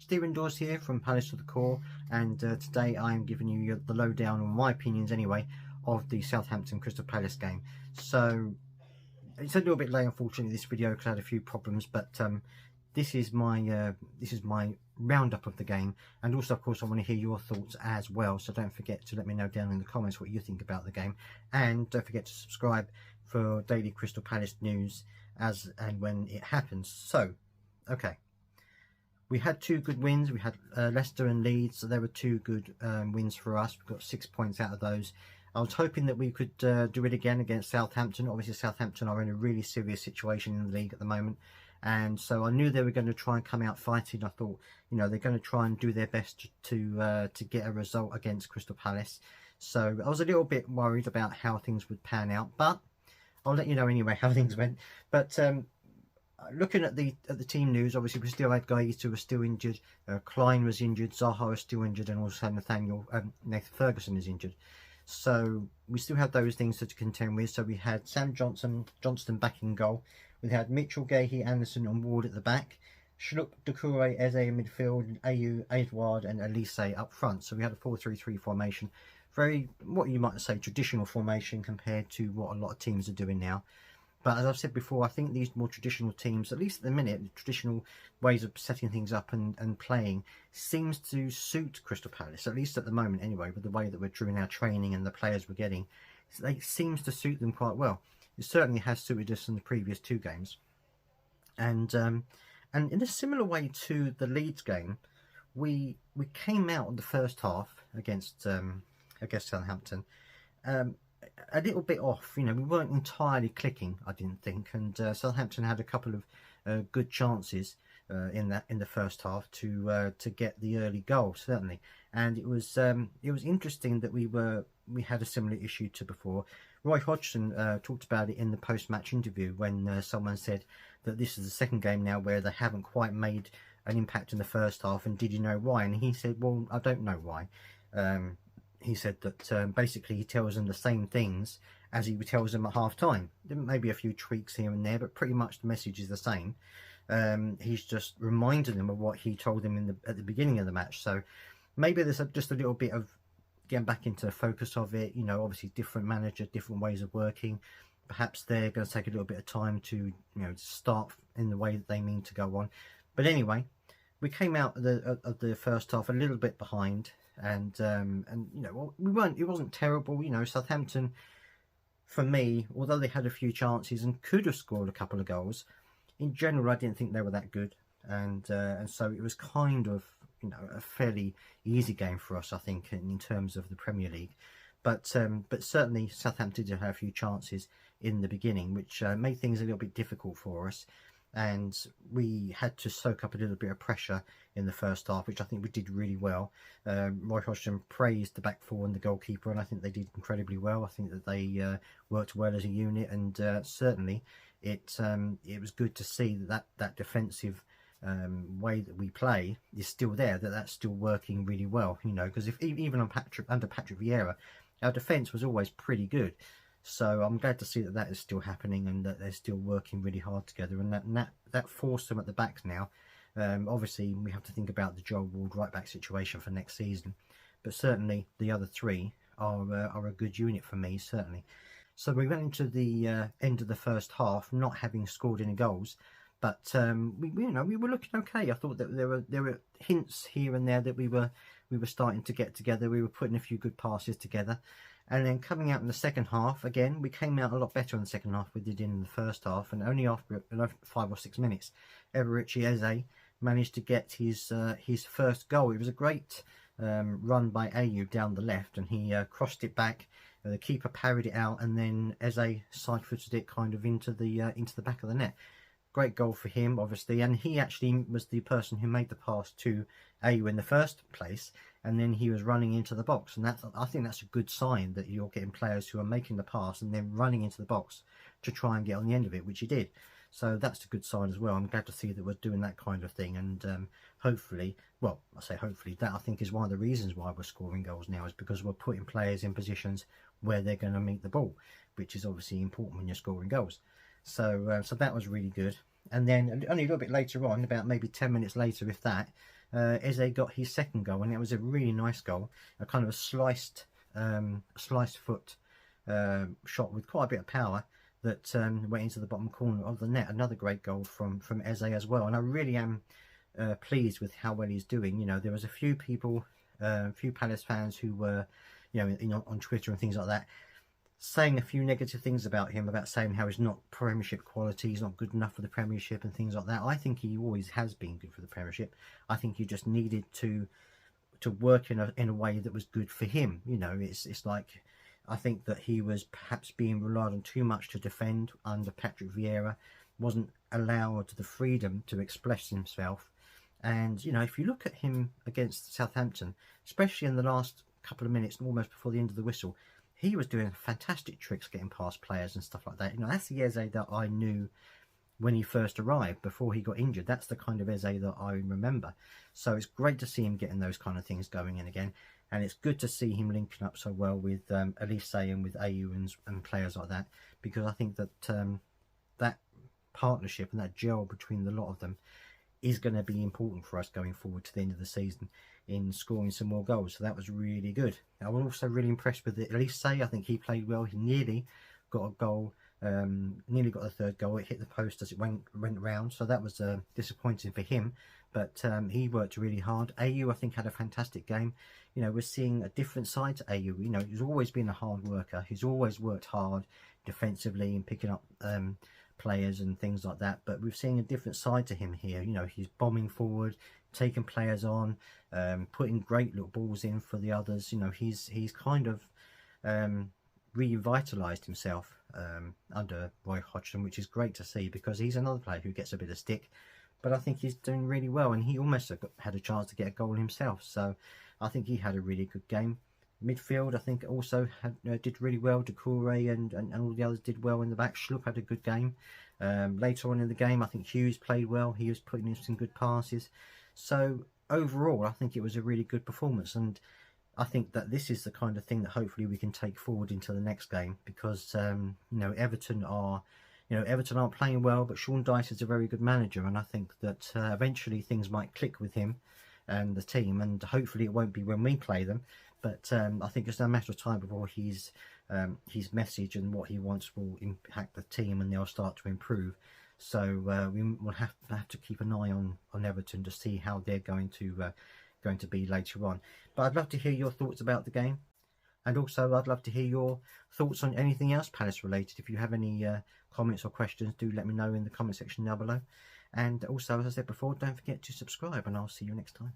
Stephen Dawes here from Palace to the Core, and today I am giving you the lowdown on my opinions anyway of the Southampton Crystal Palace game. So it's a little bit late, unfortunately, this video because I had a few problems, but this is my roundup of the game, and also of course I want to hear your thoughts as well, so don't forget to let me know down in the comments what you think about the game, and don't forget to subscribe for daily Crystal Palace news as and when it happens. So okay, we had two good wins. We had Leicester and Leeds, so there were two good wins for us. We got 6 points out of those. I was hoping that we could do it again against Southampton. Obviously Southampton are in a really serious situation in the league at the moment, and so I knew they were going to try and come out fighting. I thought, you know, they're going to try and do their best to get a result against Crystal Palace. So I was a little bit worried about how things would pan out, but I'll let you know anyway how things went. But looking at the team news, obviously we still had guys who were still injured. Klein was injured, Zaha was still injured, and also Nathan Ferguson is injured. So we still had those things to contend with. So we had Sam Johnston back in goal. We had Mitchell, Gahey, Anderson and Ward at the back. Schlupp, Doucouré, Eze in midfield, Ayew, Edouard and Elise up front. So we had a 4-3-3 formation. Very, what you might say, traditional formation compared to what a lot of teams are doing now. But as I've said before, I think these more traditional teams, at least at the minute, the traditional ways of setting things up and playing seems to suit Crystal Palace, at least at the moment anyway, with the way that we're doing our training and the players we're getting. It seems to suit them quite well. It certainly has suited us in the previous two games. And in a similar way to the Leeds game, we came out in the first half against Southampton a little bit off. You know, we weren't entirely clicking, I didn't think, and Southampton had a couple of good chances in the first half to get the early goal, certainly. And it was interesting that we had a similar issue to before. Roy Hodgson talked about it in the post-match interview when someone said that this is the second game now where they haven't quite made an impact in the first half, and did you know why? And he said, well, I don't know why. He said that basically he tells them the same things as he tells them at half time. Maybe a few tweaks here and there, but pretty much the message is the same. He's just reminding them of what he told them at the beginning of the match. So maybe there's just a little bit of getting back into the focus of it. You know, obviously different manager, different ways of working. Perhaps they're going to take a little bit of time to, you know, start in the way that they mean to go on. But anyway, we came out of the first half a little bit behind. And you know, it wasn't terrible. You know, Southampton, for me, although they had a few chances and could have scored a couple of goals, in general I didn't think they were that good, and so it was kind of, you know, a fairly easy game for us, I think, in terms of the Premier League. But certainly Southampton did have a few chances in the beginning, which made things a little bit difficult for us. And we had to soak up a little bit of pressure in the first half, which I think we did really well. Roy Hodgson praised the back four and the goalkeeper, and I think they did incredibly well. I think that they worked well as a unit, and certainly it was good to see that defensive way that we play is still there, that's still working really well. You know, because if even under Patrick Vieira, our defence was always pretty good. So I'm glad to see that is still happening, and that they're still working really hard together, and that forced them at the back now. Obviously, we have to think about the Joel Ward right back situation for next season, but certainly the other three are a good unit for me, certainly. So we went into the end of the first half not having scored any goals, but we were looking okay. I thought that there were hints here and there that we were starting to get together. We were putting a few good passes together. And then coming out in the second half, again, we came out a lot better in the second half than we did in the first half. And only after 5 or 6 minutes, Eberechi Eze managed to get his first goal. It was a great run by Ayew down the left, and he crossed it back. The keeper parried it out, and then Eze side-footed it kind of into the back of the net. Great goal for him, obviously, and he actually was the person who made the pass to Ayew in the first place, and then he was running into the box, and I think that's a good sign that you're getting players who are making the pass and then running into the box to try and get on the end of it, which he did. So that's a good sign as well. I'm glad to see that we're doing that kind of thing, and hopefully, well, I say hopefully, that I think is one of the reasons why we're scoring goals now, is because we're putting players in positions where they're going to meet the ball, which is obviously important when you're scoring goals. So that was really good. And then only a little bit later on, about maybe 10 minutes later, if that, Eze got his second goal, and it was a really nice goal, a kind of a sliced foot shot with quite a bit of power that went into the bottom corner of the net. Another great goal from Eze as well, and I really am pleased with how well he's doing. You know, there was a few people, a few Palace fans who were, you know, on Twitter and things like that, saying a few negative things about him, about saying how he's not Premiership quality, he's not good enough for the Premiership and things like that. I think he always has been good for the Premiership. I think he just needed to work in a way that was good for him. You know, it's like, I think that he was perhaps being relied on too much to defend under Patrick Vieira, wasn't allowed the freedom to express himself. And, you know, if you look at him against Southampton, especially in the last couple of minutes, almost before the end of the whistle, he was doing fantastic tricks getting past players and stuff like that. You know, that's the Eze that I knew when he first arrived, before he got injured. That's the kind of Eze that I remember. So it's great to see him getting those kind of things going in again. And it's good to see him linking up so well with Elise and with Ayew and players like that, because I think that that partnership and that gel between the lot of them is going to be important for us going forward to the end of the season in scoring some more goals. So that was really good. I was also really impressed with Elise. I think he played well. He nearly got a goal, nearly got the third goal. It hit the post as it went round, so that was disappointing for him, but he worked really hard. Ayew, I think, had a fantastic game. You know, we're seeing a different side to Ayew. You know, he's always been a hard worker. He's always worked hard defensively and picking up players and things like that, but we're seeing a different side to him here. You know, he's bombing forward, taking players on, putting great little balls in for the others. You know, he's kind of revitalised himself under Roy Hodgson, which is great to see, because he's another player who gets a bit of stick, but I think he's doing really well, and he almost had a chance to get a goal himself. So I think he had a really good game. Midfield, I think, also did really well. Doucouré and all the others did well in the back. Schlupp had a good game. Later on in the game, I think Hughes played well. He was putting in some good passes. So overall, I think it was a really good performance, and I think that this is the kind of thing that hopefully we can take forward into the next game, because you know, Everton aren't playing well, but Sean Dyche is a very good manager, and I think that eventually things might click with him and the team, and hopefully it won't be when we play them, but I think it's a matter of time before his message and what he wants will impact the team, and they'll start to improve. So we will have to keep an eye on Everton to see how they're going to be later on. But I'd love to hear your thoughts about the game, and also I'd love to hear your thoughts on anything else Palace related. If you have any comments or questions, do let me know in the comment section down below. And also, as I said before, don't forget to subscribe, and I'll see you next time.